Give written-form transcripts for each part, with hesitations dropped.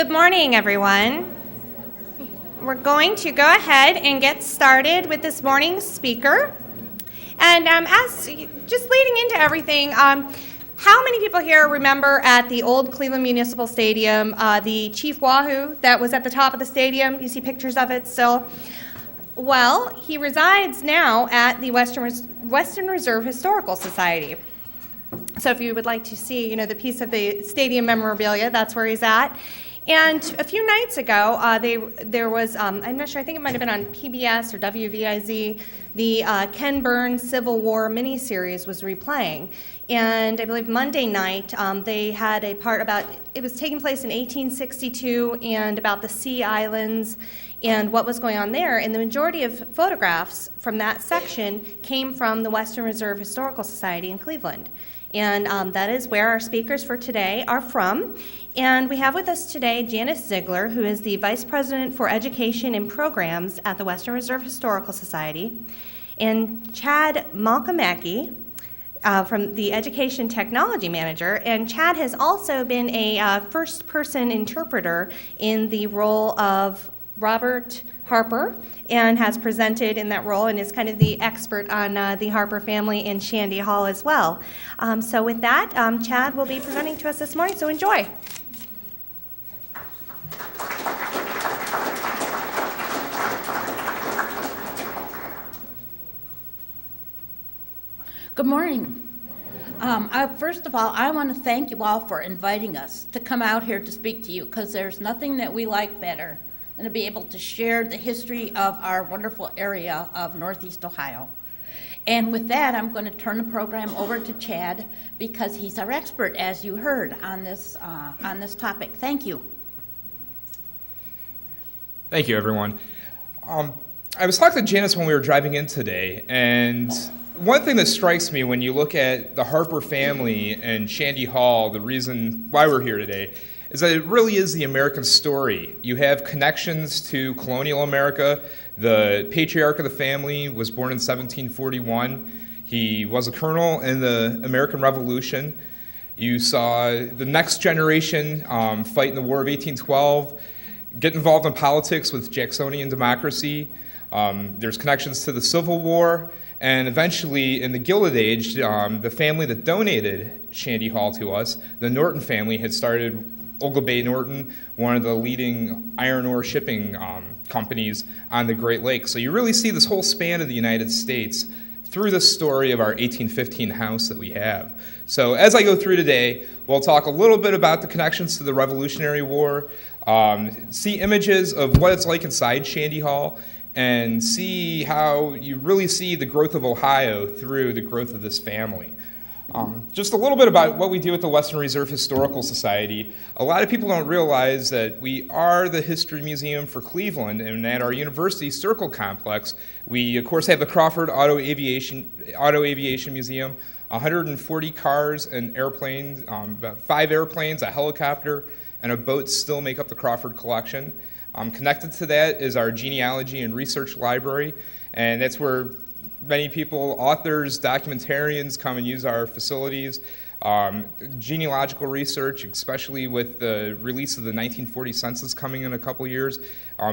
Good morning, everyone. We're going to go ahead and get started with this morning's speaker. And as just leading into everything, how many people here remember at the old Cleveland Municipal Stadium, the Chief Wahoo that was at the top of the stadium? You see pictures of it still? Well, he resides now at the Western Reserve Historical Society. So if you would like to see, the piece of the stadium memorabilia, that's where he's at. And a few nights ago, there was, I'm not sure, I think it might have been on PBS or WVIZ, the Ken Burns Civil War miniseries was replaying. And I believe Monday night, they had a part about, it was taking place in 1862 and about the Sea Islands and what was going on there. And the majority of photographs from that section came from the Western Reserve Historical Society in Cleveland. And that is where our speakers for today are from. And we have with us today Janice Ziegler, who is the Vice President for Education and Programs at the Western Reserve Historical Society, and Chad Malkamaki from the Education Technology Manager. And Chad has also been a first-person interpreter in the role of Robert Harper, and has presented in that role and is kind of the expert on the Harper family in Shandy Hall as well. So with that, Chad will be presenting to us this morning, so enjoy. Good morning. First of all, I want to thank you all for inviting us to come out here to speak to you, because there's nothing that we like better than to be able to share the history of our wonderful area of Northeast Ohio. And with that, I'm going to turn the program over to Chad, because he's our expert, as you heard, on this topic. Thank you. Thank you, everyone. I was talking to Janice when we were driving in today, and one thing that strikes me when you look at the Harper family and Shandy Hall, the reason why we're here today, is that it really is the American story. You have connections to colonial America. The patriarch of the family was born in 1741. He was a colonel in the American Revolution. You saw the next generation fight in the War of 1812, get involved in politics with Jacksonian democracy. There's connections to the Civil War. And eventually, in the Gilded Age, the family that donated Shandy Hall to us, the Norton family, had started Olga Bay Norton, one of the leading iron ore shipping companies on the Great Lakes. So you really see this whole span of the United States through the story of our 1815 house that we have. So as I go through today, we'll talk a little bit about the connections to the Revolutionary War, see images of what it's like inside Shandy Hall, and see how you really see the growth of Ohio through the growth of this family. Just a little bit about what we do at the Western Reserve Historical Society. A lot of people don't realize that we are the history museum for Cleveland, and at our University Circle complex, we of course have the Crawford Auto Aviation Museum, 140 cars and airplanes, about 5 airplanes, a helicopter, and a boat still make up the Crawford collection. Connected to that is our genealogy and research library, and that's where many people, authors, documentarians, come and use our facilities. Genealogical research, especially with the release of the 1940 census coming in a couple years,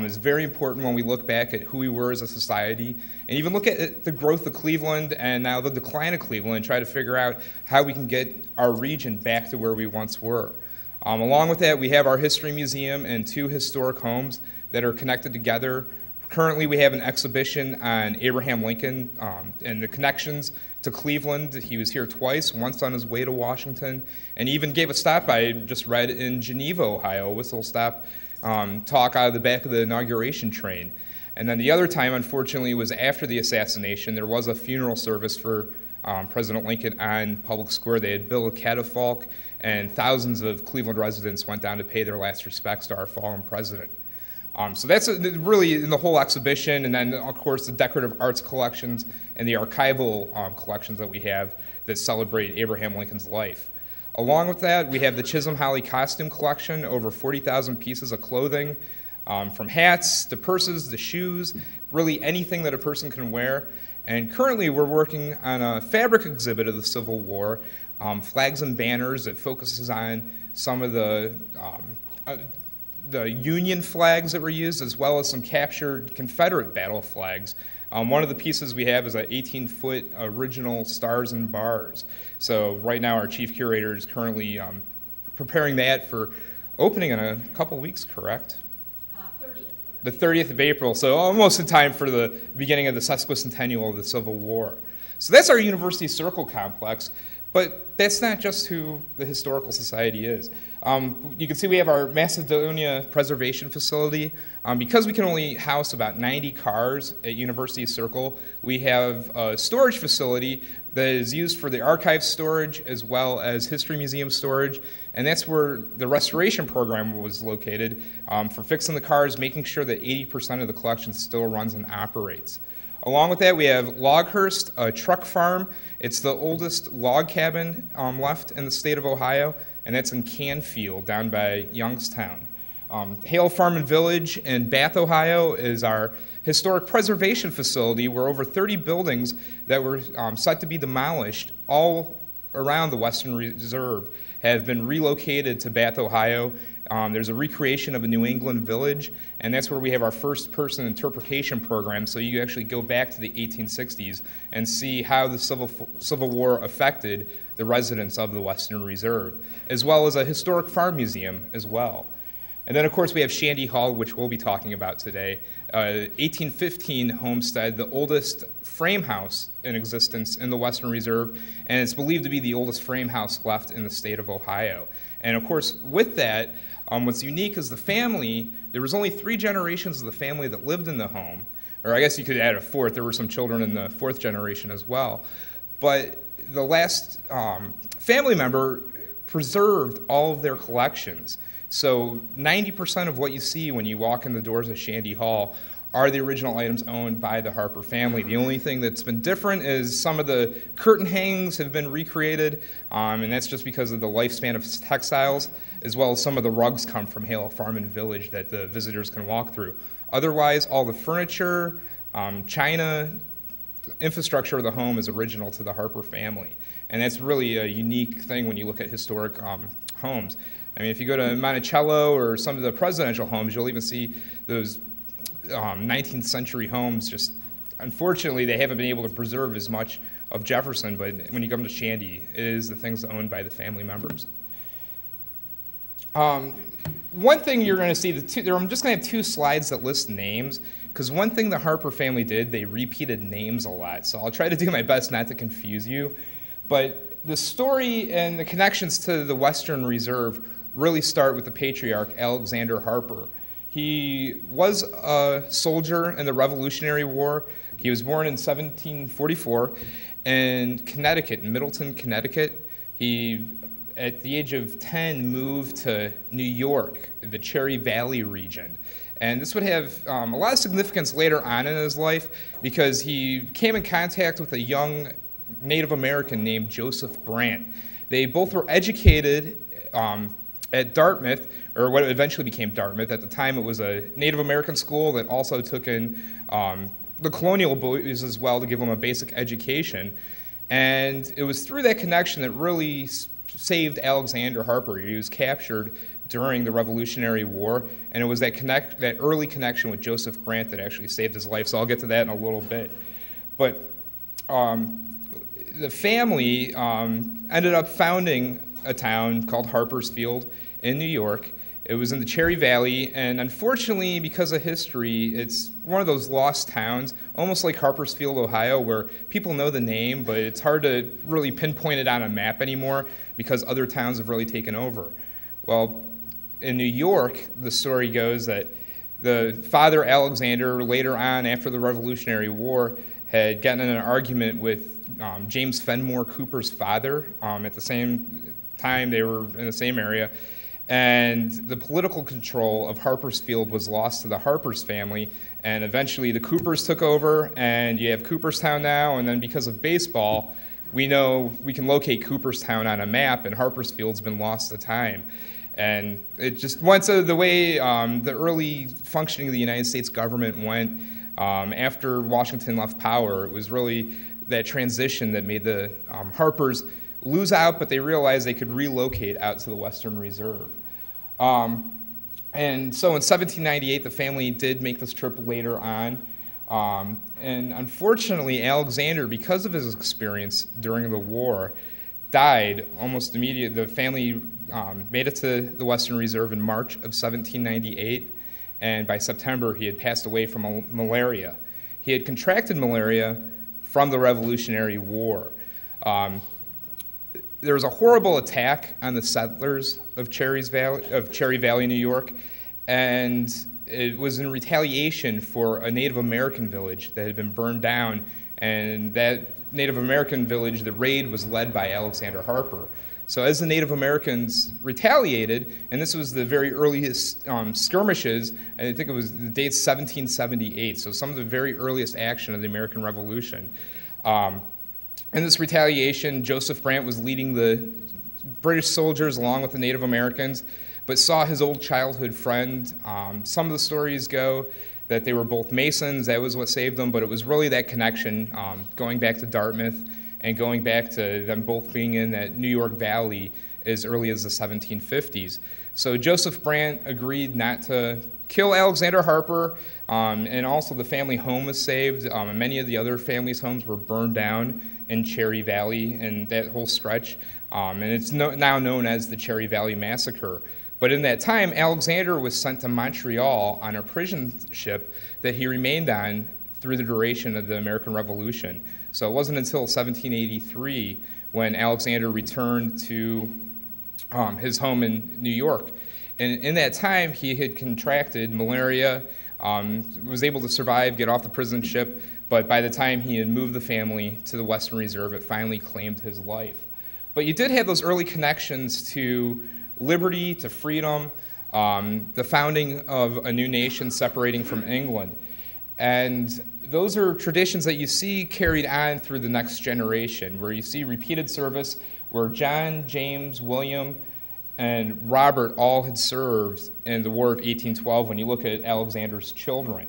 is very important when we look back at who we were as a society, and even look at the growth of Cleveland and now the decline of Cleveland, and try to figure out how we can get our region back to where we once were. Along with that, we have our history museum and 2 historic homes that are connected together. Currently, we have an exhibition on Abraham Lincoln and the connections to Cleveland. He was here twice, once on his way to Washington, and even gave a stop I just read in Geneva, Ohio, a whistle-stop talk out of the back of the inauguration train. And then the other time, unfortunately, was after the assassination. There was a funeral service for President Lincoln on Public Square. They had built a catafalque, and thousands of Cleveland residents went down to pay their last respects to our fallen president. So that's really in the whole exhibition, and then of course the decorative arts collections and the archival collections that we have that celebrate Abraham Lincoln's life. Along with that, we have the Chisholm Holly costume collection, over 40,000 pieces of clothing, from hats to purses to shoes, really anything that a person can wear. And currently we're working on a fabric exhibit of the Civil War, flags and banners that focuses on some of the the Union flags that were used, as well as some captured Confederate battle flags. One of the pieces we have is an 18-foot original Stars and Bars. So right now our chief curator is currently preparing that for opening in a couple weeks, correct? 30th. The 30th of April, so almost in time for the beginning of the sesquicentennial of the Civil War. So that's our University Circle complex, but that's not just who the Historical Society is. You can see we have our Macedonia Preservation Facility. Because we can only house about 90 cars at University Circle, we have a storage facility that is used for the archive storage as well as history museum storage, and that's where the restoration program was located for fixing the cars, making sure that 80% of the collection still runs and operates. Along with that, we have Loghurst, a truck farm. It's the oldest log cabin left in the state of Ohio, and that's in Canfield, down by Youngstown. Hale Farm and Village in Bath, Ohio is our historic preservation facility where over 30 buildings that were set to be demolished all around the Western Reserve have been relocated to Bath, Ohio. There's a recreation of a New England village, and that's where we have our first-person interpretation program, so you actually go back to the 1860s and see how the Civil War affected the residents of the Western Reserve, as well as a historic farm museum as well. And then, of course, we have Shandy Hall, which we'll be talking about today, 1815 homestead, the oldest frame house in existence in the Western Reserve, and it's believed to be the oldest frame house left in the state of Ohio. And, of course, with that, what's unique is the family, there was only 3 generations of the family that lived in the home, or I guess you could add a 4th, there were some children in the 4th generation as well. But the last family member preserved all of their collections. So 90% of what you see when you walk in the doors of Shandy Hall are the original items owned by the Harper family. The only thing that's been different is some of the curtain hangings have been recreated, and that's just because of the lifespan of textiles, as well as some of the rugs come from Hale Farm and Village that the visitors can walk through. Otherwise, all the furniture, china, infrastructure of the home is original to the Harper family. And that's really a unique thing when you look at historic homes. I mean, if you go to Monticello or some of the presidential homes, you'll even see those 19th century homes. Just unfortunately, they haven't been able to preserve as much of Jefferson, but when you come to Shandy, it is the things owned by the family members. One thing you're going to see, I'm just going to have 2 slides that list names, because one thing the Harper family did, they repeated names a lot. So I'll try to do my best not to confuse you. But the story and the connections to the Western Reserve really start with the patriarch, Alexander Harper. He was a soldier in the Revolutionary War. He was born in 1744 in Connecticut, in Middleton, Connecticut. He, at the age of 10, moved to New York, the Cherry Valley region. And this would have a lot of significance later on in his life because he came in contact with a young Native American named Joseph Brant. They both were educated at Dartmouth, or what eventually became Dartmouth. At the time, it was a Native American school that also took in the colonial boys as well to give them a basic education. And it was through that connection that really saved Alexander Harper. He was captured during the Revolutionary War, and it was that early connection with Joseph Brant that actually saved his life. So I'll get to that in a little bit. But the family ended up founding a town called Harpersfield in New York. It was in the Cherry Valley, and unfortunately, because of history, it's one of those lost towns, almost like Harpersfield, Ohio, where people know the name, but it's hard to really pinpoint it on a map anymore because other towns have really taken over. Well, in New York, the story goes that the father, Alexander, later on after the Revolutionary War, had gotten in an argument with James Fenimore Cooper's father. At the same time, they were in the same area. And the political control of Harpersfield was lost to the Harpers family, and eventually the Coopers took over, and you have Cooperstown now, and then because of baseball, we know we can locate Cooperstown on a map, and Harpersfield's been lost to time. And it just went to the way the early functioning of the United States government went after Washington left power. It was really that transition that made the Harpers lose out, but they realized they could relocate out to the Western Reserve. And so in 1798, the family did make this trip later on. And unfortunately, Alexander, because of his experience during the war, died almost immediately. The family made it to the Western Reserve in March of 1798, and by September, he had passed away from malaria. He had contracted malaria from the Revolutionary War. There was a horrible attack on the settlers of Cherry Valley, New York, and it was in retaliation for a Native American village that had been burned down, and that Native American village, the raid was led by Alexander Harper. So as the Native Americans retaliated, and this was the very earliest skirmishes, I think it was the date 1778, so some of the very earliest action of the American Revolution. In this retaliation, Joseph Brant was leading the British soldiers along with the Native Americans, but saw his old childhood friend. Some of the stories go that they were both Masons, that was what saved them, but it was really that connection, going back to Dartmouth and going back to them both being in that New York Valley as early as the 1750s. So Joseph Brant agreed not to kill Alexander Harper, and also the family home was saved. Many of the other families' homes were burned down in Cherry Valley and that whole stretch, and it's now known as the Cherry Valley Massacre. But in that time, Alexander was sent to Montreal on a prison ship that he remained on through the duration of the American Revolution. So it wasn't until 1783 when Alexander returned to his home in New York. And in that time, he had contracted malaria, was able to survive, get off the prison ship, but by the time he had moved the family to the Western Reserve, it finally claimed his life. But you did have those early connections to liberty, to freedom, the founding of a new nation separating from England. And those are traditions that you see carried on through the next generation, where you see repeated service, where John, James, William, and Robert all had served in the War of 1812 when you look at Alexander's children.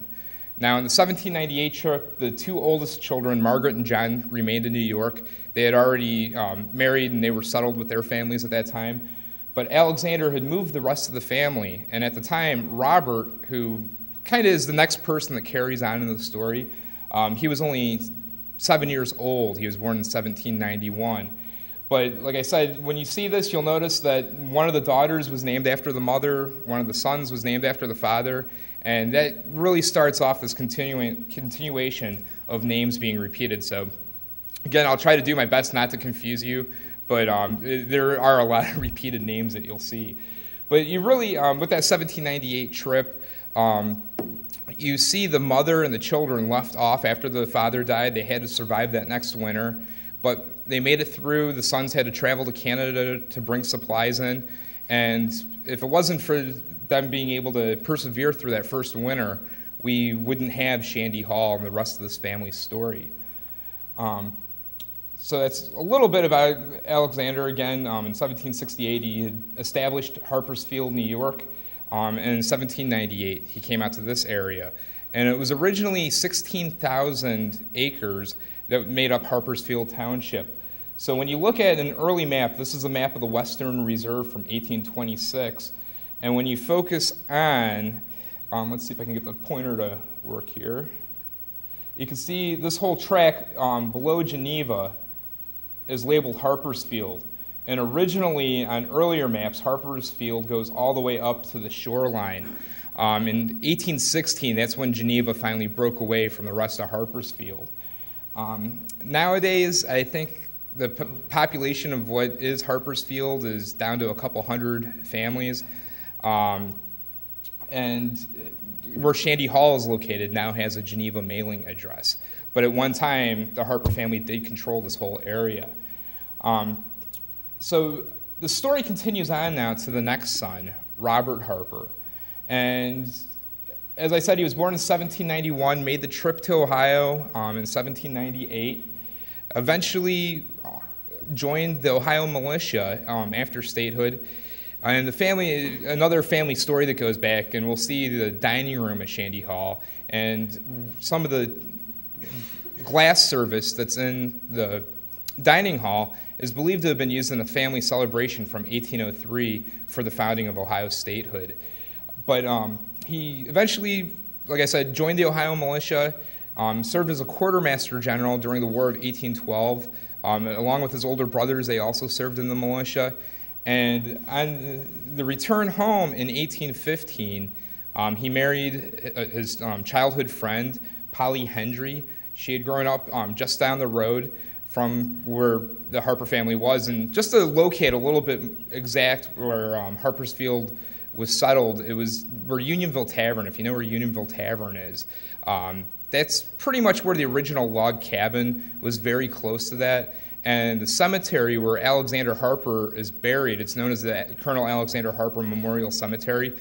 Now, in the 1798 trip, the two oldest children, Margaret and John, remained in New York. They had already married and they were settled with their families at that time. But Alexander had moved the rest of the family, and at the time, Robert, who kind of is the next person that carries on in the story, he was only 7 years old. He was born in 1791. But like I said, when you see this, you'll notice that one of the daughters was named after the mother, one of the sons was named after the father, and that really starts off this continuation of names being repeated. So again, I'll try to do my best not to confuse you, but there are a lot of repeated names that you'll see. But you really, with that 1798 trip, you see the mother and the children left off after the father died. They had to survive that next winter, but they made it through. The sons had to travel to Canada to bring supplies in, and if it wasn't for them being able to persevere through that first winter, we wouldn't have Shandy Hall and the rest of this family's story. So that's a little bit about Alexander. Again, in 1768, he had established Harpersfield, New York. In 1798, he came out to this area. And it was originally 16,000 acres that made up Harpersfield Township. So when you look at an early map, this is a map of the Western Reserve from 1826. And when you focus on, let's see if I can get the pointer to work here. You can see this whole track below Geneva is labeled Harpersfield. And originally, on earlier maps, Harpersfield goes all the way up to the shoreline. In 1816, that's when Geneva finally broke away from the rest of Harpersfield. Nowadays, I think the population of what is Harpersfield is down to a couple hundred families. And where Shandy Hall is located now has a Geneva mailing address. But at one time, the Harper family did control this whole area. So the story continues on now to the next son, Robert Harper. And as I said, he was born in 1791, made the trip to Ohio in 1798, eventually joined the Ohio militia after statehood. And the family, another family story that goes back, and we'll see the dining room at Shandy Hall and some of the glass service that's in the dining hall is believed to have been used in a family celebration from 1803 for the founding of Ohio statehood. But he eventually, like I said, joined the Ohio militia, served as a quartermaster general during the War of 1812. Along with his older brothers, they also served in the militia. And on the return home in 1815, he married his childhood friend, Polly Hendry. She had grown up just down the road from where the Harper family was. And just to locate a little bit exact where Harpersfield was settled, it was where Unionville Tavern, if you know where Unionville Tavern is. That's pretty much where the original log cabin was, very close to that. And the cemetery where Alexander Harper is buried, it's known as the Colonel Alexander Harper Memorial Cemetery.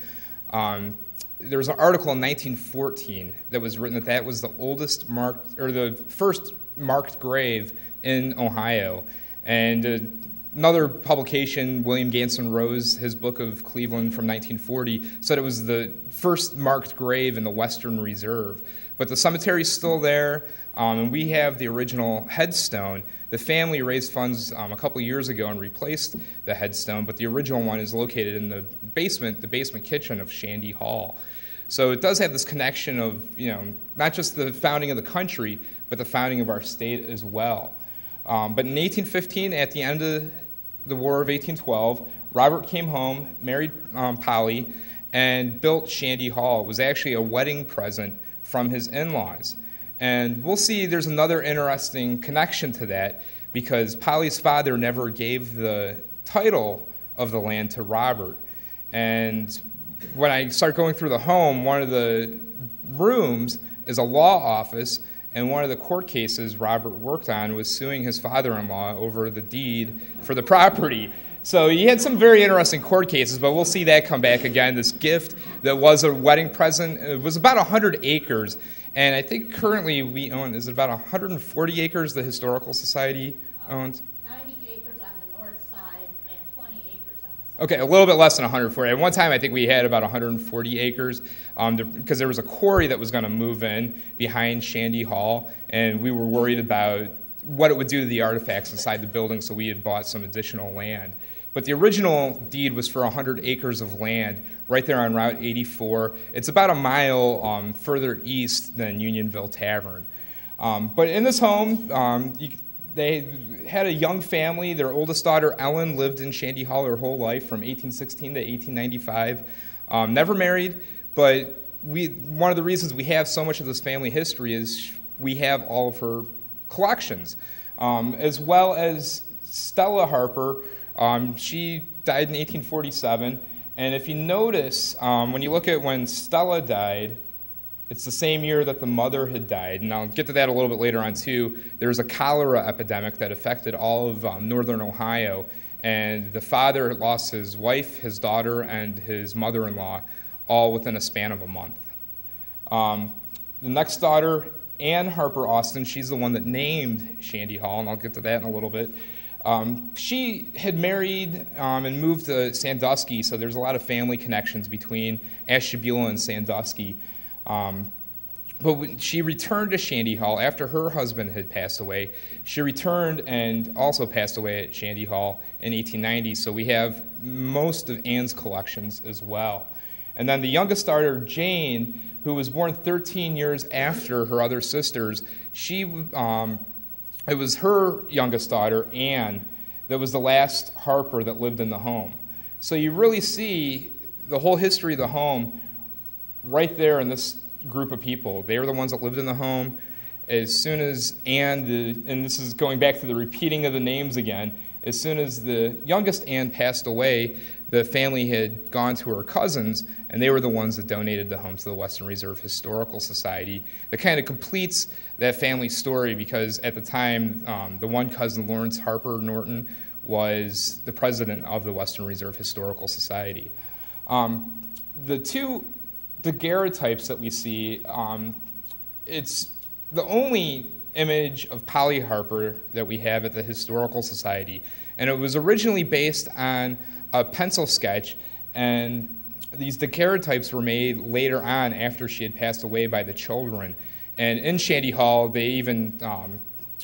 There was an article in 1914 that was written that was the oldest marked, or the first marked grave in Ohio. And another publication, William Ganson Rose, his book of Cleveland from 1940, said it was the first marked grave in the Western Reserve. But the cemetery's still there, and we have the original headstone. The family raised funds a couple years ago and replaced the headstone, but the original one is located in the basement kitchen of Shandy Hall. So it does have this connection of, not just the founding of the country, but the founding of our state as well. But in 1815, at the end of the War of 1812, Robert came home, married Polly, and built Shandy Hall. It was actually a wedding present from his in-laws. And we'll see there's another interesting connection to that, because Polly's father never gave the title of the land to Robert. And when I start going through the home, one of the rooms is a law office, and one of the court cases Robert worked on was suing his father-in-law over the deed for the property. So he had some very interesting court cases, but we'll see that come back again. This gift that was a wedding present, it was about 100 acres, and I think currently we own, is it about 140 acres the Historical Society owns? 90 acres on the north side and 20 acres on the south. Okay, a little bit less than 140. At one time, I think we had about 140 acres because there was a quarry that was going to move in behind Shandy Hall, and we were worried about what it would do to the artifacts inside the building, so we had bought some additional land. But the original deed was for 100 acres of land right there on Route 84. It's about a mile further east than Unionville Tavern. But in this home, they had a young family. Their oldest daughter, Ellen, lived in Shandy Hall her whole life from 1816 to 1895. Never married, but one of the reasons we have so much of this family history is we have all of her collections, as well as Stella Harper. She died in 1847, and if you notice, when you look at when Stella died, it's the same year that the mother had died, and I'll get to that a little bit later on too. There was a cholera epidemic that affected all of northern Ohio, and the father lost his wife, his daughter, and his mother-in-law all within a span of a month. The next daughter, Ann Harper Austin, she's the one that named Shandy Hall, and I'll get to that in a little bit. She had married and moved to Sandusky, so there's a lot of family connections between Ashtabula and Sandusky. But when she returned to Shandy Hall after her husband had passed away. She returned and also passed away at Shandy Hall in 1890, so we have most of Ann's collections as well. And then the youngest daughter, Jane, who was born 13 years after her other sisters, it was her youngest daughter, Anne, that was the last Harper that lived in the home. So you really see the whole history of the home right there in this group of people. They were the ones that lived in the home. As soon as Anne, and this is going back to the repeating of the names again, as soon as the youngest Anne passed away, the family had gone to her cousins, and they were the ones that donated the home to the Western Reserve Historical Society. That kind of completes that family story, because at the time, the one cousin, Lawrence Harper Norton, was the president of the Western Reserve Historical Society. The two daguerreotypes that we see, it's the only image of Polly Harper that we have at the Historical Society, and it was originally based on a pencil sketch, and these daguerreotypes were made later on after she had passed away by the children. And in Shandy Hall, they even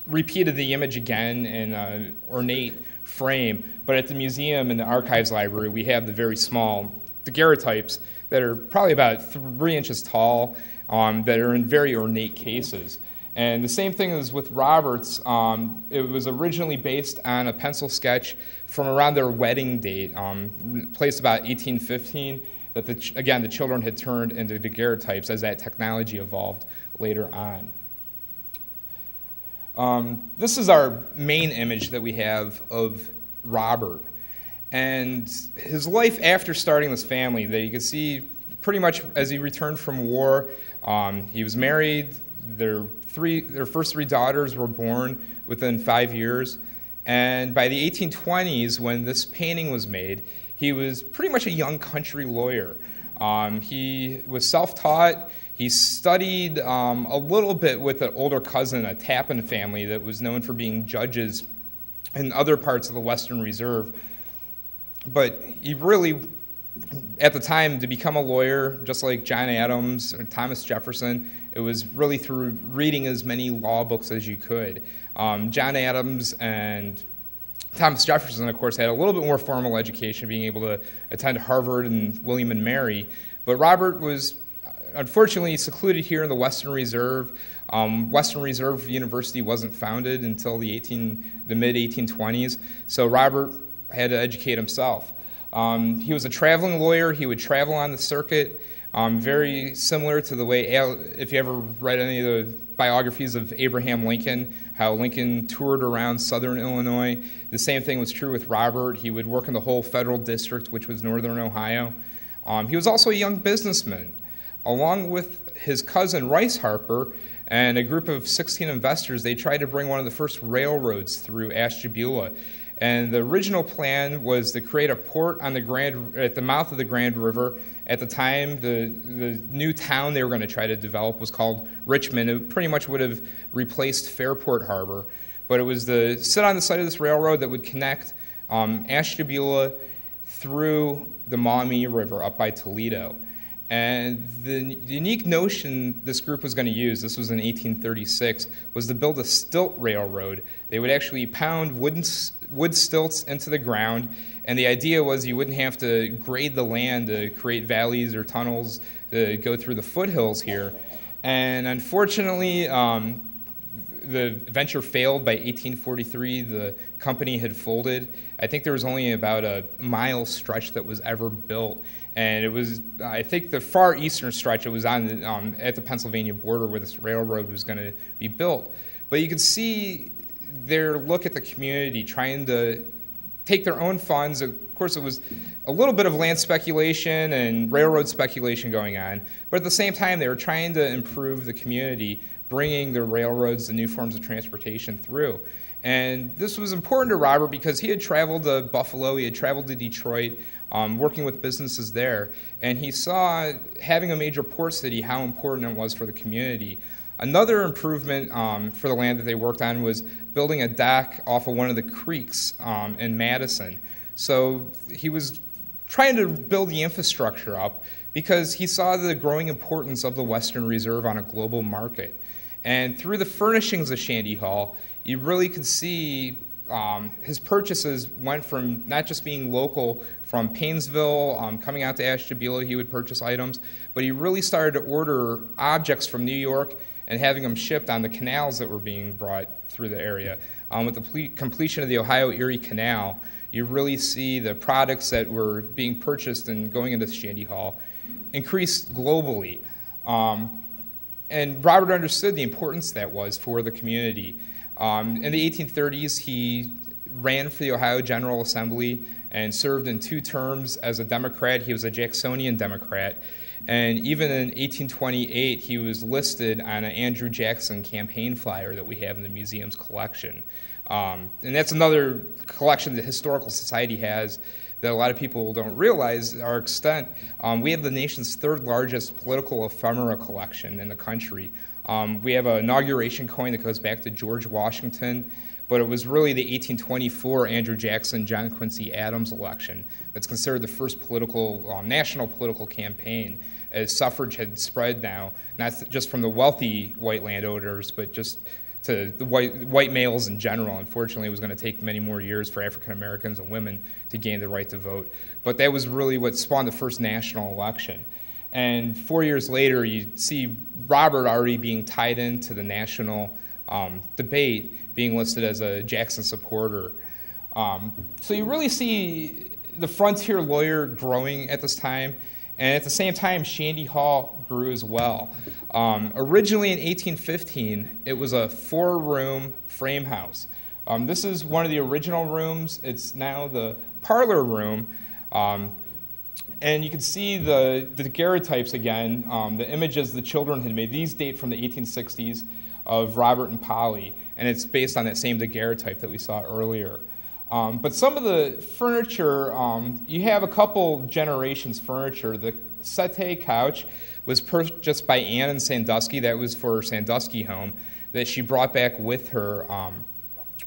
repeated the image again in an ornate frame. But at the museum and the archives library, we have the very small daguerreotypes that are probably about 3 inches tall, that are in very ornate cases. And the same thing is with Robert's. It was originally based on a pencil sketch from around their wedding date, placed about 1815, that again, the children had turned into daguerreotypes as that technology evolved later on. This is our main image that we have of Robert. And his life after starting this family, that you can see pretty much as he returned from war. He was married. Their first 3 daughters were born within 5 years. And by the 1820s, when this painting was made, he was pretty much a young country lawyer. He was self-taught. He studied a little bit with an older cousin, a Tappan family that was known for being judges in other parts of the Western Reserve. But he really, at the time, to become a lawyer, just like John Adams or Thomas Jefferson, it was really through reading as many law books as you could. John Adams and Thomas Jefferson, of course, had a little bit more formal education, being able to attend Harvard and William and Mary. But Robert was unfortunately secluded here in the Western Reserve. Western Reserve University wasn't founded until the mid-1820s, so Robert had to educate himself. He was a traveling lawyer. He would travel on the circuit, very similar to the way, if you ever read any of the biographies of Abraham Lincoln, how Lincoln toured around southern Illinois. The same thing was true with Robert. He would work in the whole federal district, which was northern Ohio. He was also a young businessman. Along with his cousin, Rice Harper, and a group of 16 investors, they tried to bring one of the first railroads through Ashtabula. And the original plan was to create a port on at the mouth of the Grand River. At the time, the new town they were going to try to develop was called Richmond. It pretty much would have replaced Fairport Harbor. But it was to sit on the side of this railroad that would connect Ashtabula through the Maumee River up by Toledo. And the unique notion this group was going to use, this was in 1836, was to build a stilt railroad. They would actually pound wood stilts into the ground, and the idea was you wouldn't have to grade the land to create valleys or tunnels to go through the foothills here. And unfortunately, the venture failed. By 1843, the company had folded. I think there was only about a mile stretch that was ever built. And it was, I think, the far eastern stretch. It was on at the Pennsylvania border where this railroad was going to be built. But you could see their look at the community, trying to take their own funds. Of course, it was a little bit of land speculation and railroad speculation going on. But at the same time, they were trying to improve the community, bringing the railroads, the new forms of transportation through. And this was important to Robert because he had traveled to Buffalo, he had traveled to Detroit, working with businesses there, and he saw having a major port city, how important it was for the community. Another improvement for the land that they worked on was building a dock off of one of the creeks in Madison. So he was trying to build the infrastructure up because he saw the growing importance of the Western Reserve on a global market. And through the furnishings of Shandy Hall, you really could see his purchases went from not just being local from Painesville, coming out to Ashtabula, he would purchase items, but he really started to order objects from New York and having them shipped on the canals that were being brought through the area. With the completion of the Ohio Erie Canal, you really see the products that were being purchased and going into Shandy Hall increased globally. And Robert understood the importance that was for the community. In the 1830s, he ran for the Ohio General Assembly and served in 2 terms as a Democrat. He was a Jacksonian Democrat. And even in 1828, he was listed on an Andrew Jackson campaign flyer that we have in the museum's collection. And that's another collection the Historical Society has that a lot of people don't realize our extent. We have the nation's 3rd largest political ephemera collection in the country. We have an inauguration coin that goes back to George Washington, but it was really the 1824 Andrew Jackson, John Quincy Adams election that's considered the first national political campaign, as suffrage had spread now, not just from the wealthy white landowners, but just to the white males in general. Unfortunately, it was going to take many more years for African Americans and women to gain the right to vote. But that was really what spawned the first national election. And 4 years later, you see Robert already being tied into the national debate, being listed as a Jackson supporter. So you really see the frontier lawyer growing at this time, and at the same time, Shandy Hall grew as well. Originally in 1815, it was a 4-room frame house. This is one of the original rooms. It's now the parlor room. And you can see the daguerreotypes again, the images the children had made. These date from the 1860s of Robert and Polly, and it's based on that same daguerreotype that we saw earlier. But some of the furniture, you have a couple generations furniture. The settee couch was purchased by Anne in Sandusky. That was for her Sandusky home that she brought back with her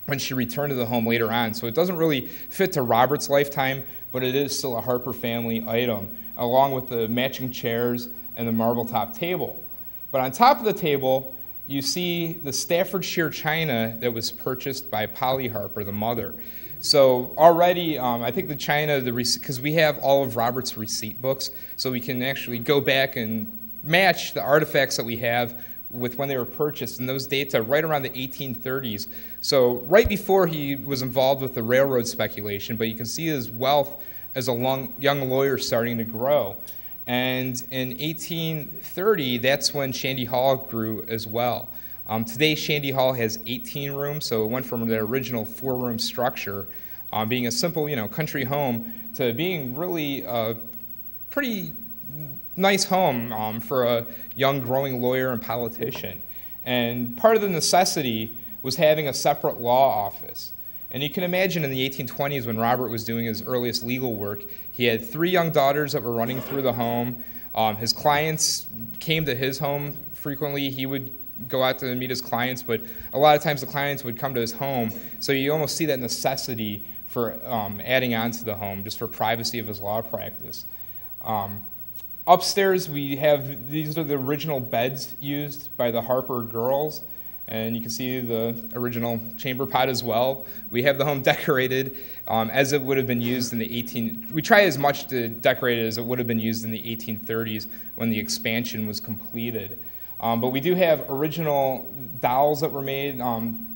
when she returned to the home later on. So it doesn't really fit to Robert's lifetime, but it is still a Harper family item, along with the matching chairs and the marble top table. But on top of the table, you see the Staffordshire china that was purchased by Polly Harper, the mother. So already, I think the china, because we have all of Robert's receipt books, so we can actually go back and match the artifacts that we have with when they were purchased, and those dates are right around the 1830s. So right before he was involved with the railroad speculation, but you can see his wealth as a young lawyer starting to grow. And in 1830, that's when Shandy Hall grew as well. Today, Shandy Hall has 18 rooms, so it went from the original 4-room structure, being a simple, country home, to being really a pretty nice home for a young, growing lawyer and politician. And part of the necessity was having a separate law office. And you can imagine in the 1820s when Robert was doing his earliest legal work, he had 3 young daughters that were running through the home. His clients came to his home frequently. He would go out to meet his clients, but a lot of times the clients would come to his home. So you almost see that necessity for adding on to the home, just for privacy of his law practice. Upstairs, these are the original beds used by the Harper girls. And you can see the original chamber pot as well. We have the home decorated as it would have been used in the we try as much to decorate it as it would have been used in the 1830s when the expansion was completed. But we do have original dolls that were made,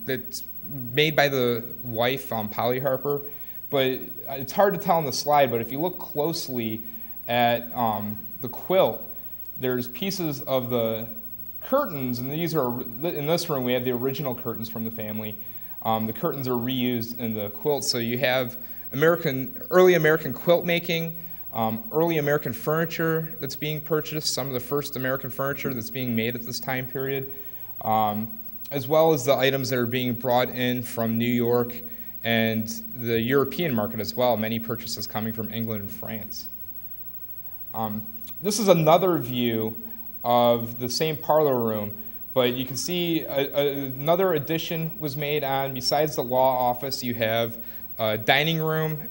that's made by the wife, Polly Harper. But it's hard to tell on the slide, but if you look closely at the quilt, there's pieces of the curtains, and these are, in this room, we have the original curtains from the family. The curtains are reused in the quilt, so you have early American quilt making, early American furniture that's being purchased, some of the first American furniture that's being made at this time period, as well as the items that are being brought in from New York and the European market as well, many purchases coming from England and France. This is another view of the same parlor room, but you can see another addition was made on. Besides the law office, you have a dining room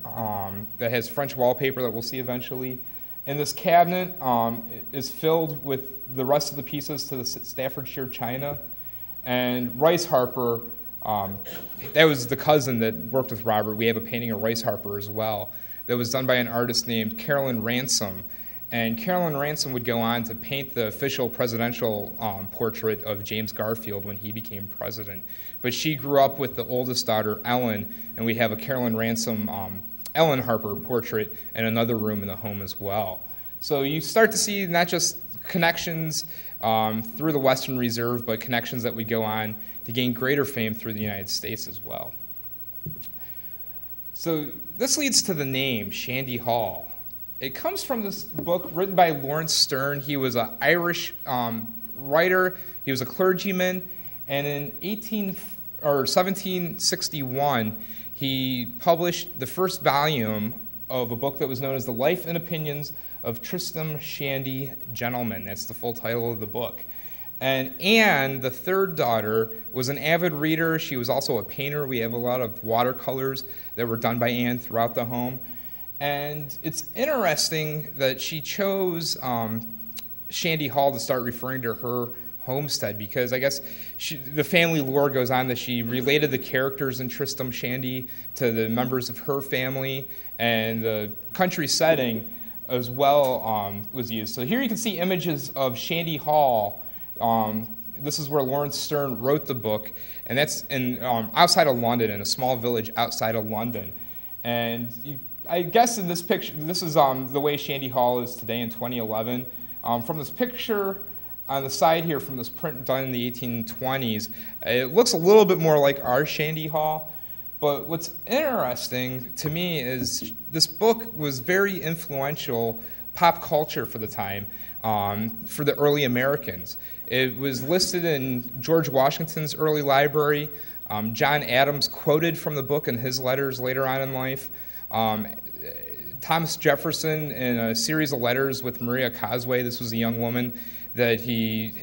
that has French wallpaper that we'll see eventually. And this cabinet is filled with the rest of the pieces to the Staffordshire china. And Rice Harper, that was the cousin that worked with Robert. We have a painting of Rice Harper as well that was done by an artist named Carolyn Ransom. And Carolyn Ransom would go on to paint the official presidential portrait of James Garfield when he became president. But she grew up with the oldest daughter, Ellen, and we have a Carolyn Ransom, Ellen Harper portrait in another room in the home as well. So you start to see not just connections through the Western Reserve, but connections that would go on to gain greater fame through the United States as well. So this leads to the name, Shandy Hall. It comes from this book written by Lawrence Sterne. He was an Irish writer. He was a clergyman. And in 1761, he published the first volume of a book that was known as The Life and Opinions of Tristram Shandy, Gentleman. That's the full title of the book. And Anne, the third daughter, was an avid reader. She was also a painter. We have a lot of watercolors that were done by Anne throughout the home. And it's interesting that she chose Shandy Hall to start referring to her homestead, because I guess the family lore goes on that she related the characters in Tristram Shandy to the members of her family, and the country setting as well was used. So here you can see images of Shandy Hall. This is where Lawrence Stern wrote the book, and that's outside of London, in a small village outside of London. And I guess in this picture, this is the way Shandy Hall is today in 2011. From this picture on the side here, from this print done in the 1820s, it looks a little bit more like our Shandy Hall. But what's interesting to me is this book was very influential pop culture for the time, for the early Americans. It was listed in George Washington's early library. John Adams quoted from the book in his letters later on in life. Thomas Jefferson, in a series of letters with Maria Cosway, this was a young woman that he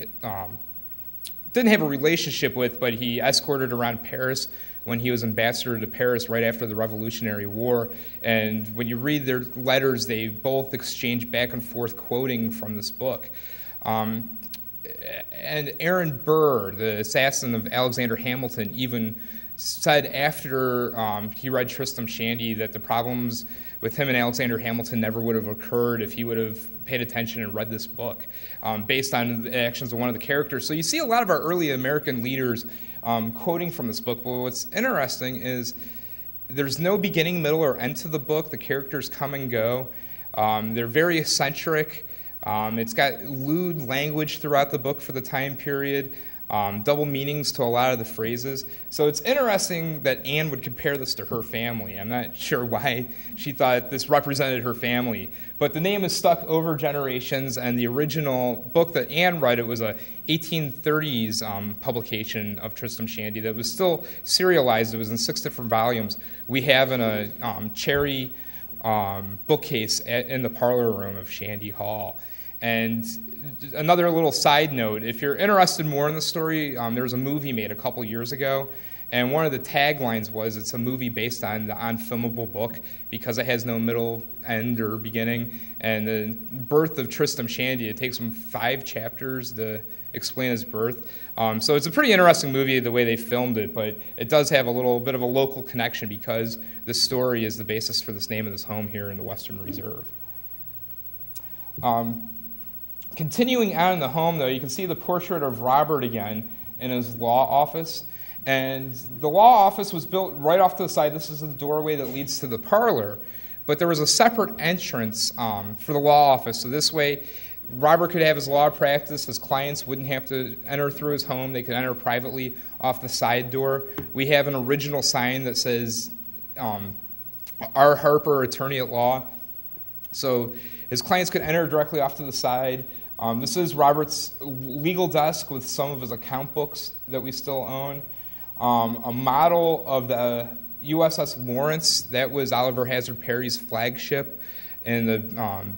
didn't have a relationship with, but he escorted around Paris when he was ambassador to Paris right after the Revolutionary War. And when you read their letters, they both exchange back and forth quoting from this book. And Aaron Burr, the assassin of Alexander Hamilton, even said after he read Tristram Shandy that the problems with him and Alexander Hamilton never would have occurred if he would have paid attention and read this book, based on the actions of one of the characters. So you see a lot of our early American leaders quoting from this book. But what's interesting is there's no beginning, middle, or end to the book. The characters come and go. They're very eccentric. It's got lewd language throughout the book for the time period, double meanings to a lot of the phrases. So it's interesting that Anne would compare this to her family. I'm not sure why she thought this represented her family, but the name is stuck over generations, and the original book that Anne read, it was a 1830s publication of Tristram Shandy that was still serialized. It was in 6 different volumes. We have in a cherry bookcase in the parlor room of Shandy Hall. And another little side note, if you're interested more in the story, there was a movie made a couple years ago, and one of the taglines was it's a movie based on the unfilmable book because it has no middle, end, or beginning. And the birth of Tristram Shandy, it takes him 5 chapters to explain his birth. So it's a pretty interesting movie the way they filmed it, but it does have a little bit of a local connection because this story is the basis for this name of this home here in the Western Reserve. Continuing on in the home, though, you can see the portrait of Robert again in his law office. And the law office was built right off to the side. This is the doorway that leads to the parlor. But there was a separate entrance for the law office. So this way, Robert could have his law practice. His clients wouldn't have to enter through his home. They could enter privately off the side door. We have an original sign that says, R. Harper, attorney at law. So his clients could enter directly off to the side. This is Robert's legal desk with some of his account books that we still own. A model of the USS Lawrence, that was Oliver Hazard Perry's flagship in the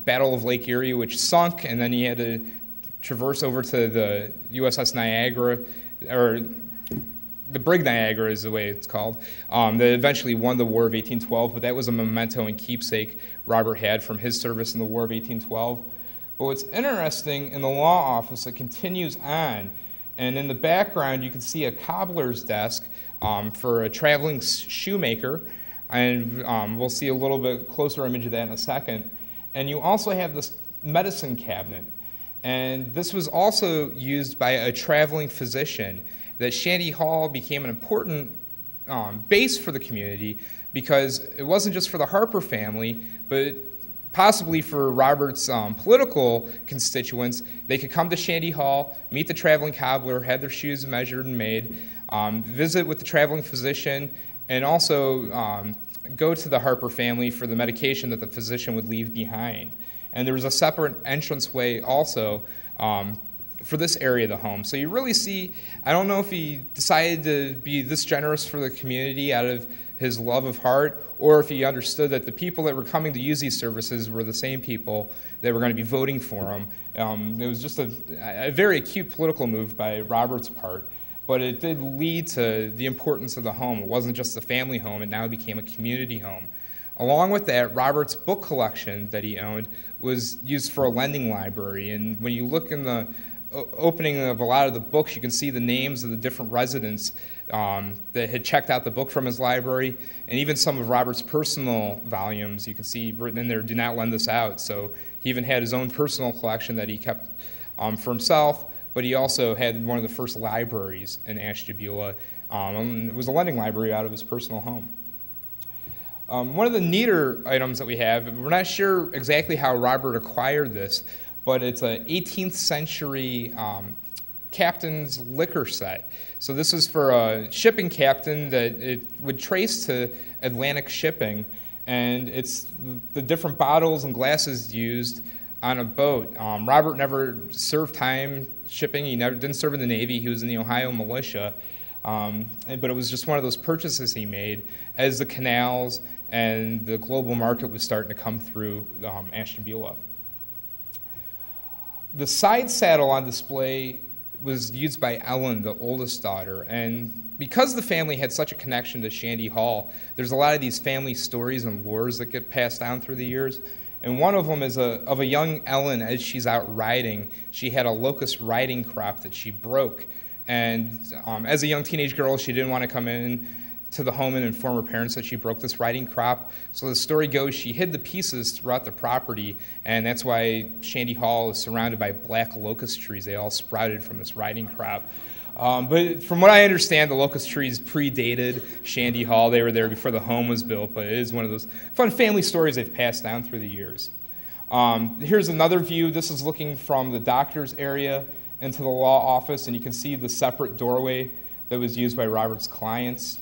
Battle of Lake Erie, which sunk, and then he had to traverse over to the USS Niagara, or the Brig Niagara is the way it's called, that eventually won the War of 1812, but that was a memento and keepsake Robert had from his service in the War of 1812. But what's interesting, in the law office, it continues on, and in the background you can see a cobbler's desk for a traveling shoemaker, and we'll see a little bit closer image of that in a second. And you also have this medicine cabinet, and this was also used by a traveling physician. That Shandy Hall became an important base for the community because it wasn't just for the Harper family, but possibly for Robert's political constituents. They could come to Shandy Hall, meet the traveling cobbler, have their shoes measured and made, visit with the traveling physician, and also go to the Harper family for the medication that the physician would leave behind. And there was a separate entranceway also for this area of the home. So you really see, I don't know if he decided to be this generous for the community out of his love of heart, or if he understood that the people that were coming to use these services were the same people that were going to be voting for him. It was just a very acute political move by Robert's part, but it did lead to the importance of the home. It wasn't just a family home, it now became a community home. Along with that, Robert's book collection that he owned was used for a lending library, and when you look in the opening of a lot of the books, you can see the names of the different residents that had checked out the book from his library, and even some of Robert's personal volumes. You can see written in there, "Do not lend this out." So he even had his own personal collection that he kept for himself, but he also had one of the first libraries in Ashtabula. It was a lending library out of his personal home. One of the neater items that we have, we're not sure exactly how Robert acquired this, but it's an 18th century captain's liquor set. So this is for a shipping captain that it would trace to Atlantic shipping, and it's the different bottles and glasses used on a boat. Robert never served time shipping. He didn't serve in the Navy. He was in the Ohio militia. But it was just one of those purchases he made as the canals and the global market was starting to come through Ashtabula. The side saddle on display was used by Ellen, the oldest daughter, and because the family had such a connection to Shandy Hall, there's a lot of these family stories and lores that get passed down through the years. And one of them is of a young Ellen as she's out riding. She had a locust riding crop that she broke. And as a young teenage girl, she didn't want to come in to the home and inform her parents that she broke this riding crop. So the story goes she hid the pieces throughout the property, and that's why Shandy Hall is surrounded by black locust trees. They all sprouted from this riding crop. But from what I understand, the locust trees predated Shandy Hall. They were there before the home was built, but it is one of those fun family stories they've passed down through the years. Here's another view. This is looking from the doctor's area into the law office, and you can see the separate doorway that was used by Robert's clients.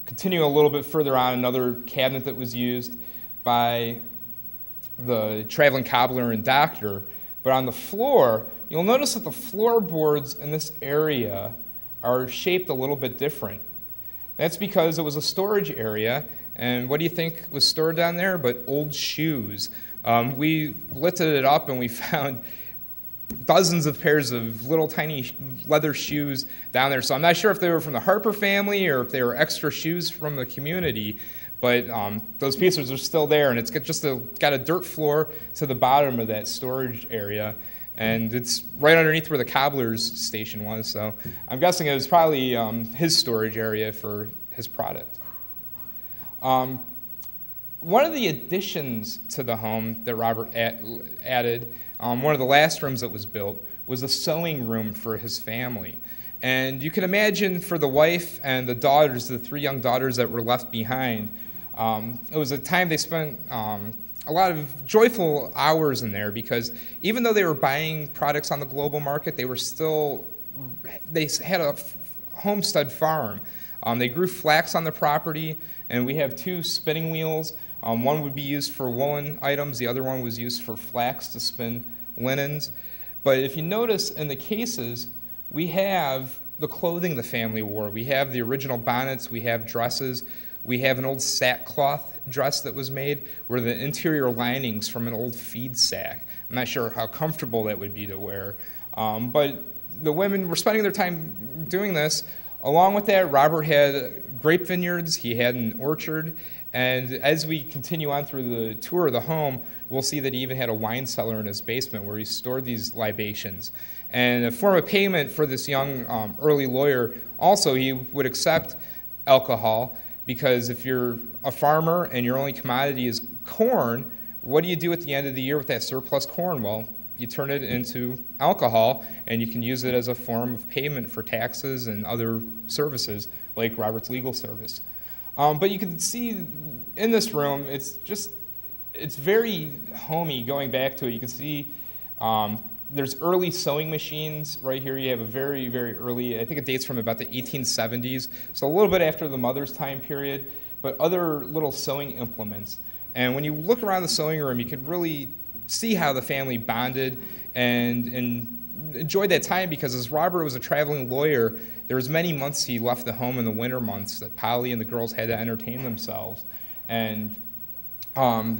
Continue a little bit further on, another cabinet that was used by the traveling cobbler and doctor. But on the floor, you'll notice that the floorboards in this area are shaped a little bit different. That's because it was a storage area, and what do you think was stored down there but old shoes? We lifted it up and we found dozens of pairs of little tiny leather shoes down there. So I'm not sure if they were from the Harper family or if they were extra shoes from the community, but those pieces are still there, and it's got a dirt floor to the bottom of that storage area, and it's right underneath where the cobbler's station was. So I'm guessing it was probably his storage area for his product. One of the additions to the home that Robert added, one of the last rooms that was built, was a sewing room for his family. And you can imagine for the wife and the daughters, the 3 young daughters that were left behind, it was a time they spent a lot of joyful hours in there, because even though they were buying products on the global market, they had a homestead farm. They grew flax on the property, and we have 2 spinning wheels. One would be used for woolen items, the other one was used for flax to spin linens. But if you notice in the cases, we have the clothing the family wore. We have the original bonnets, we have dresses, we have an old sackcloth dress that was made where the interior linings from an old feed sack. I'm not sure how comfortable that would be to wear. But the women were spending their time doing this. Along with that, Robert had grape vineyards, he had an orchard, and as we continue on through the tour of the home, we'll see that he even had a wine cellar in his basement where he stored these libations. And a form of payment for this young early lawyer, also he would accept alcohol, because if you're a farmer and your only commodity is corn, what do you do at the end of the year with that surplus corn? Well, you turn it into alcohol, and you can use it as a form of payment for taxes and other services, like Robert's legal service. But you can see in this room, it's very homey going back to it. You can see there's early sewing machines right here. You have a very, very early, I think it dates from about the 1870s, so a little bit after the mother's time period, but other little sewing implements. And when you look around the sewing room, you can really see how the family bonded and enjoyed that time, because as Robert was a traveling lawyer, there was many months he left the home in the winter months that Polly and the girls had to entertain themselves. And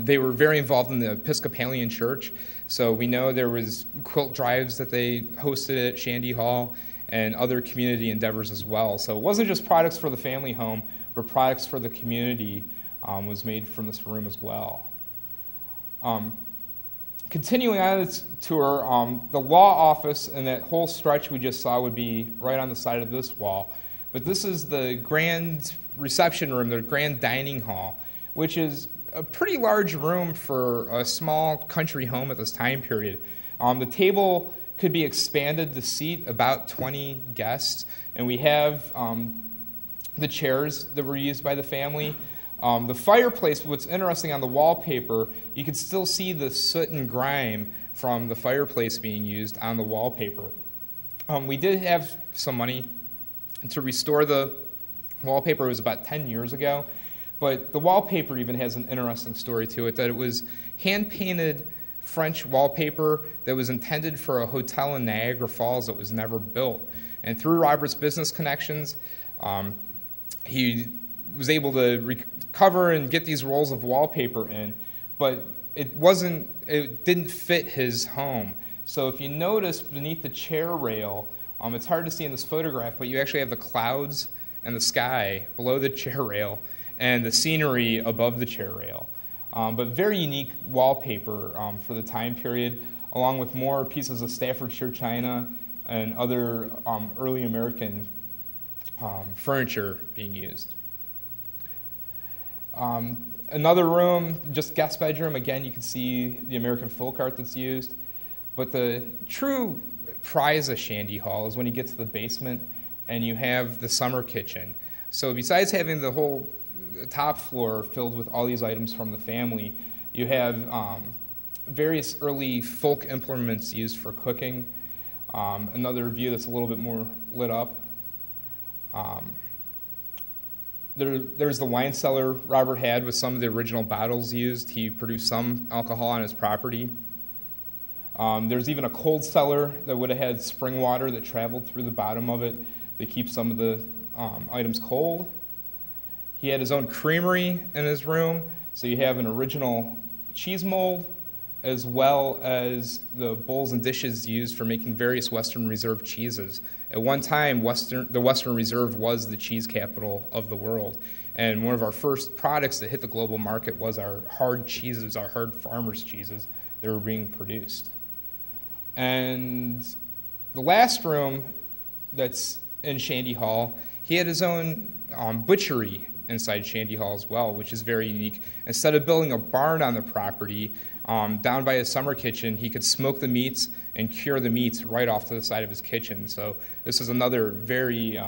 they were very involved in the Episcopalian church, so we know there was quilt drives that they hosted at Shandy Hall and other community endeavors as well. So it wasn't just products for the family home, but products for the community was made from this room as well. Continuing on this tour, the law office and that whole stretch we just saw would be right on the side of this wall. But this is the grand reception room, the grand dining hall, which is a pretty large room for a small country home at this time period. The table could be expanded to seat about 20 guests, and we have the chairs that were used by the family. The fireplace, what's interesting on the wallpaper, you can still see the soot and grime from the fireplace being used on the wallpaper. We did have some money to restore the wallpaper. It was about 10 years ago, but the wallpaper even has an interesting story to it, that it was hand-painted French wallpaper that was intended for a hotel in Niagara Falls that was never built. And through Robert's business connections, he was able to recover and get these rolls of wallpaper in, but it didn't fit his home. So if you notice beneath the chair rail, it's hard to see in this photograph, but you actually have the clouds and the sky below the chair rail and the scenery above the chair rail. But very unique wallpaper for the time period, along with more pieces of Staffordshire china and other early American furniture being used. Another room, just guest bedroom. Again, you can see the American folk art that's used. But the true prize of Shandy Hall is when you get to the basement and you have the summer kitchen. So besides having the whole top floor filled with all these items from the family, you have various early folk implements used for cooking. Another view that's a little bit more lit up. There's the wine cellar Robert had with some of the original bottles used. He produced some alcohol on his property. There's even a cold cellar that would have had spring water that traveled through the bottom of it to keep some of the items cold. He had his own creamery in his room, so you have an original cheese mold as well as the bowls and dishes used for making various Western Reserve cheeses. At one time, the Western Reserve was the cheese capital of the world, and one of our first products that hit the global market was our hard cheeses, our hard farmers' cheeses that were being produced. And the last room that's in Shandy Hall, he had his own butchery inside Shandy Hall as well, which is very unique. Instead of building a barn on the property, down by his summer kitchen, he could smoke the meats and cure the meats right off to the side of his kitchen. So this is another very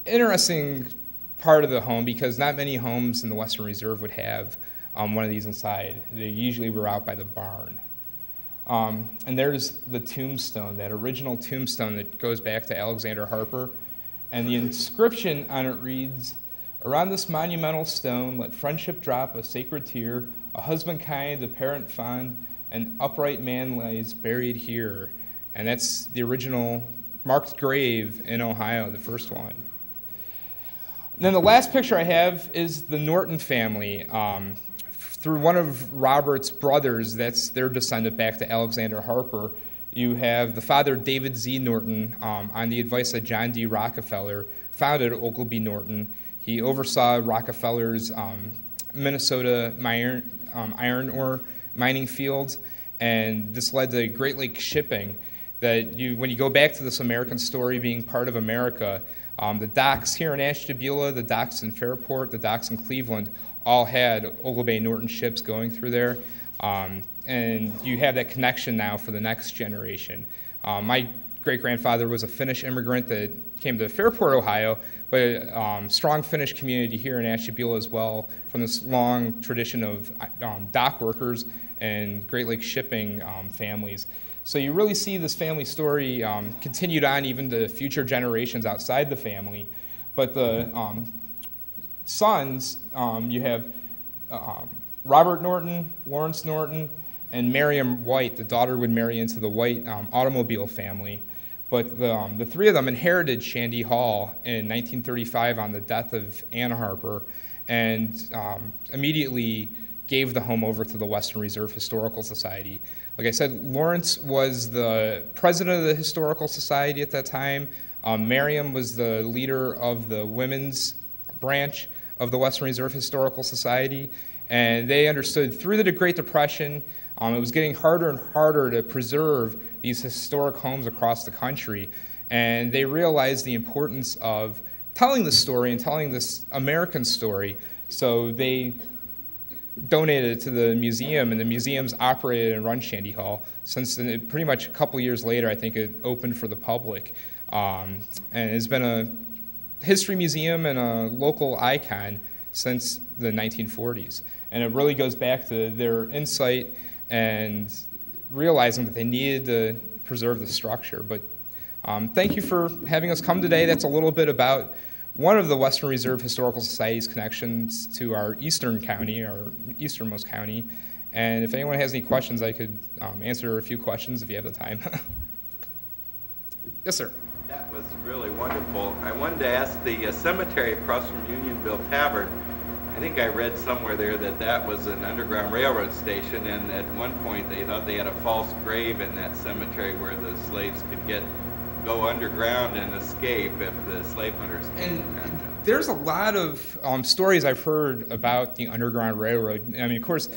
interesting part of the home, because not many homes in the Western Reserve would have one of these inside. They usually were out by the barn. And there's the tombstone, that original tombstone that goes back to Alexander Harper. And the inscription on it reads, "Around this monumental stone, let friendship drop a sacred tear. A husband kind, a parent fond, an upright man lies buried here." And that's the original marked grave in Ohio, the first one. And then the last picture I have is the Norton family. Through one of Robert's brothers, that's their descendant back to Alexander Harper, you have the father, David Z. Norton, on the advice of John D. Rockefeller, founded Oglebay Norton. He oversaw Rockefeller's Minnesota iron ore mining fields, and this led to Great Lakes shipping. That when you go back to this American story being part of America, the docks here in Ashtabula, the docks in Fairport, the docks in Cleveland, all had Oglebay Norton ships going through there. And you have that connection now for the next generation. My great-grandfather was a Finnish immigrant that came to Fairport, Ohio, but a strong Finnish community here in Ashtabula as well, from this long tradition of dock workers and Great Lakes shipping families. So you really see this family story continued on even to future generations outside the family. But the sons, you have Robert Norton, Lawrence Norton, and Miriam White. The daughter would marry into the White automobile family. But the three of them inherited Shandy Hall in 1935 on the death of Ann Harper, and immediately gave the home over to the Western Reserve Historical Society. Like I said, Lawrence was the president of the Historical Society at that time. Miriam was the leader of the women's branch of the Western Reserve Historical Society. And they understood through the Great Depression, It was getting harder and harder to preserve these historic homes across the country, and they realized the importance of telling the story and telling this American story. So they donated it to the museum, and the museum's operated and run Shandy Hall since pretty much a couple years later. I think it opened for the public, and it's been a history museum and a local icon since the 1940s. And it really goes back to their insight and realizing that they needed to preserve the structure. But thank you for having us come today. That's a little bit about one of the Western Reserve Historical Society's connections to our eastern county, our easternmost county. And if anyone has any questions, I could answer a few questions if you have the time. Yes, sir. That was really wonderful. I wanted to ask the cemetery across from Unionville Tavern. I think I read somewhere there that that was an Underground Railroad station, and at one point they thought they had a false grave in that cemetery where the slaves could go underground and escape if the slave hunters came. And there's a lot of stories I've heard about the Underground Railroad. I mean, of course,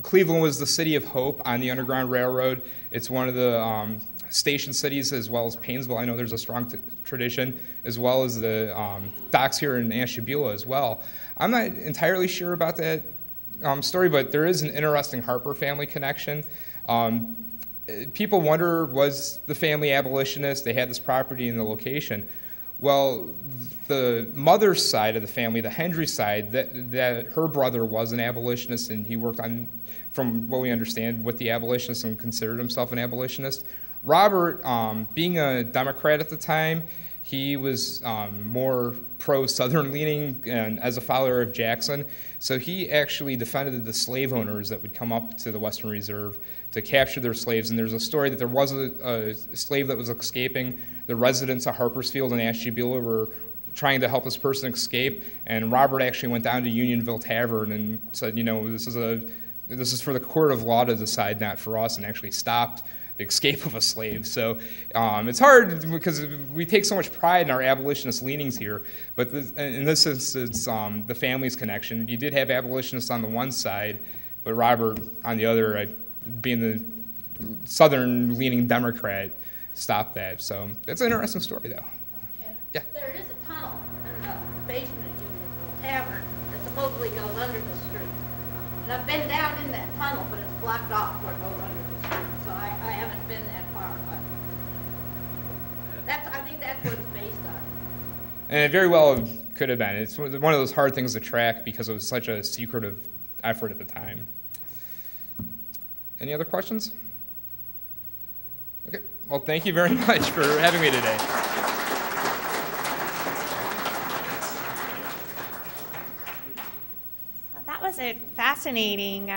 Cleveland was the city of hope on the Underground Railroad. It's one of the station cities, as well as Painesville. I know there's a strong tradition, as well as the docks here in Ashtabula as well. I'm not entirely sure about that story, but there is an interesting Harper family connection. People wonder, was the family abolitionist? They had this property in the location. Well, the mother's side of the family, the Hendry side, that her brother was an abolitionist, and he worked on, from what we understand, with the abolitionists and considered himself an abolitionist. Robert, being a Democrat at the time, he was more pro-Southern leaning and as a follower of Jackson. So he actually defended the slave owners that would come up to the Western Reserve to capture their slaves. And there's a story that there was a slave that was escaping. The residents of Harpersfield and Ashtabula were trying to help this person escape. And Robert actually went down to Unionville Tavern and said, you know, this is for the court of law to decide, not for us, and actually stopped the escape of a slave. So it's hard because we take so much pride in our abolitionist leanings here, but in this instance, the family's connection. You did have abolitionists on the one side, but Robert on the other, being the Southern-leaning Democrat, stopped that. So it's an interesting story, though. Okay. Yeah. There is a tunnel in the basement of Unionville Tavern that supposedly goes under the street. And I've been down in that tunnel, but it's blocked off where it goes under the street. So I haven't been that far, but I think that's what it's based on. And it very well could have been. It's one of those hard things to track because it was such a secretive effort at the time. Any other questions? Okay. Well, thank you very much for having me today. That was a fascinating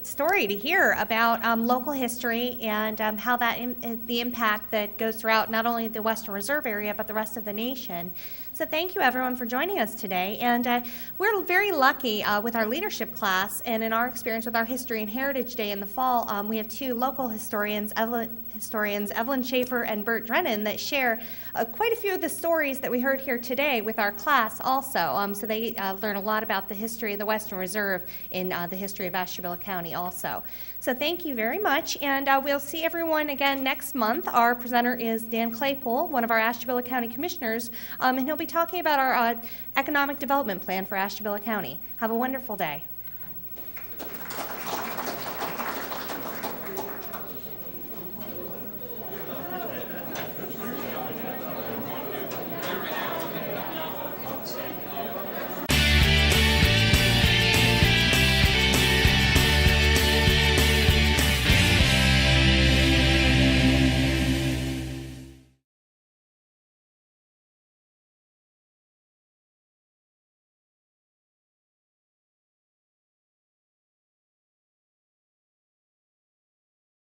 story to hear about local history and how the impact that goes throughout not only the Western Reserve area but the rest of the nation. So thank you everyone for joining us today. And we're very lucky with our leadership class and in our experience with our History and Heritage Day in the fall, we have two local historians, Evelyn Schaefer and Bert Drennan, that share quite a few of the stories that we heard here today with our class also. So they learn a lot about the history of the Western Reserve in the history of Ashtabula County also. So thank you very much, and we'll see everyone again next month. Our presenter is Dan Claypool, one of our Ashtabula County Commissioners, and he'll be talking about our economic development plan for Ashtabula County. Have a wonderful day.